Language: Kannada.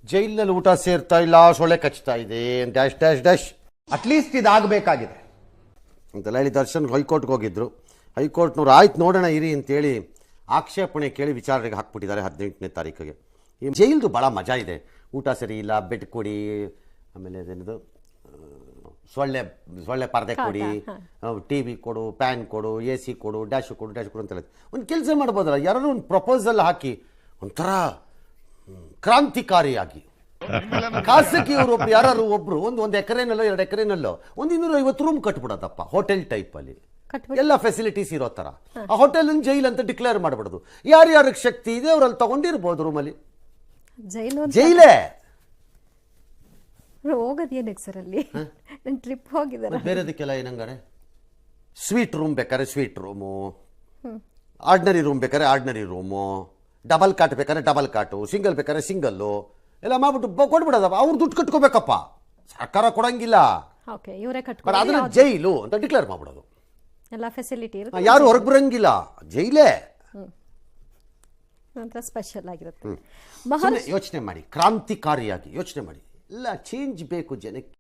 ಜೈಲಿನಲ್ಲಿ ಊಟ ಸೇರ್ತಾ ಇಲ್ಲ, ಸೊಳ್ಳೆ ಕಚ್ತಾ ಇದೆ, ಡ್ಯಾಶ್ ಡ್ಯಾಶ್ ಡ್ಯಾಶ್. ಅಟ್ಲೀಸ್ಟ್ ಇದಾಗಬೇಕಾಗಿದೆ ಅಂತೆಲ್ಲ ಹೇಳಿ ದರ್ಶನ್ ಹೈಕೋರ್ಟ್ಗೆ ಹೋಗಿದ್ರು. ಹೈಕೋರ್ಟ್ನವ್ರು ಆಯ್ತು ನೋಡೋಣ ಇರಿ ಅಂತೇಳಿ ಆಕ್ಷೇಪಣೆ ಕೇಳಿ ವಿಚಾರಣೆಗೆ ಹಾಕ್ಬಿಟ್ಟಿದ್ದಾರೆ 18ನೇ ತಾರೀಕಿಗೆ. ಈ ಜೈಲ್ದು ಭಾಳ ಮಜಾ ಇದೆ. ಊಟ ಸರಿ ಇಲ್ಲ, ಬೆಡ್ ಕೊಡಿ, ಆಮೇಲೆ ಅದೇನದು ಸೊಳ್ಳೆ ಪರದೆ ಕೊಡಿ, ಟಿ ವಿ ಕೊಡು, ಪ್ಯಾನ್ ಕೊಡು, ಎ ಸಿ ಕೊಡು, ಡ್ಯಾಶ್ ಕೊಡು ಅಂತ ಹೇಳಿ ಒಂದು ಕೆಲಸ ಮಾಡ್ಬೋದಲ್ಲ, ಯಾರು ಒಂದು ಪ್ರಪೋಸಲ್ ಹಾಕಿ ಒಂಥರ ಕ್ರಾಂತಿಕಾರಿಯಾಗಿ ಖಾಸಗಿಯವರು ಯಾರು ಒಬ್ರು ಒಂದು ಎಕರೆನಲ್ಲೋ 2 ಎಕರೆನಲ್ಲೋ 250 ರೂಮ್ ಕಟ್ಬಿಡೋದಪ್ಪ, ಹೋಟೆಲ್ ಟೈಪಲ್ಲಿ ಎಲ್ಲ ಫೆಸಿಲಿಟೀಸ್ ಇರೋ ಥರ. ಆ ಹೋಟೆಲ್ ಜೈಲ್ ಅಂತ ಡಿಕ್ಲೇರ್ ಮಾಡ್ಬಿಡೋದು. ಯಾರ್ಯಾರಿಗೆ ಶಕ್ತಿ ಇದೆ ಅವರಲ್ಲಿ ತಗೊಂಡಿರ್ಬೋದು ರೂಮಲ್ಲಿ. ಜೈಲೇ ಹೋಗೋದೇನಕ್ಕೆ ಸರ್ ಅಲ್ಲಿ ಟ್ರಿಪ್ ಹೋಗಿದ್ದಾರೆ. ಬೇರೆದಕ್ಕೆಲ್ಲ ಏನಂಗಾರೆ ಸ್ವೀಟ್ ರೂಮ್ ಬೇಕಾದ್ರೆ ಸ್ವೀಟ್ ರೂಮು, ಆರ್ಡಿನರಿ ರೂಮ್ ಬೇಕಾದ್ರೆ ಆರ್ಡಿನರಿ ರೂಮು, ಡಬಲ್ ಕಾಟ್ ಬೇಕಾದ್ರೆ ಡಬಲ್ ಕಾಟು, ಸಿಂಗಲ್ ಬೇಕಾದ್ರೆ ಸಿಂಗಲ್ಲು ಎಲ್ಲ ಮಾಡ್ಬಿಟ್ಟು ಕೊಟ್ಬಿಡೋದಪ್ಪ. ಅವ್ರು ದುಡ್ಡು ಕಟ್ಕೋಬೇಕಪ್ಪ, ಸರ್ಕಾರ ಕೊಡಂಗಿಲ್ಲ. ಅದನ್ನ ಜೈಲು ಅಂತ ಡಿಕ್ಲೇರ್ ಮಾಡ್ಬಿಡೋದು. ಎಲ್ಲ ಫೆಸಿಲಿಟಿ ಯಾರು ಹೊರಗೆ ಬರಂಗಿಲ್ಲ, ಜೈಲೇ ಸ್ಪೆಷಲ್ ಆಗಿರುತ್ತೆ. ಯೋಚನೆ ಮಾಡಿ, ಕ್ರಾಂತಿಕಾರಿಯಾಗಿ ಯೋಚನೆ ಮಾಡಿ. ಎಲ್ಲ ಚೇಂಜ್ ಬೇಕು ಜನಕ್ಕೆ.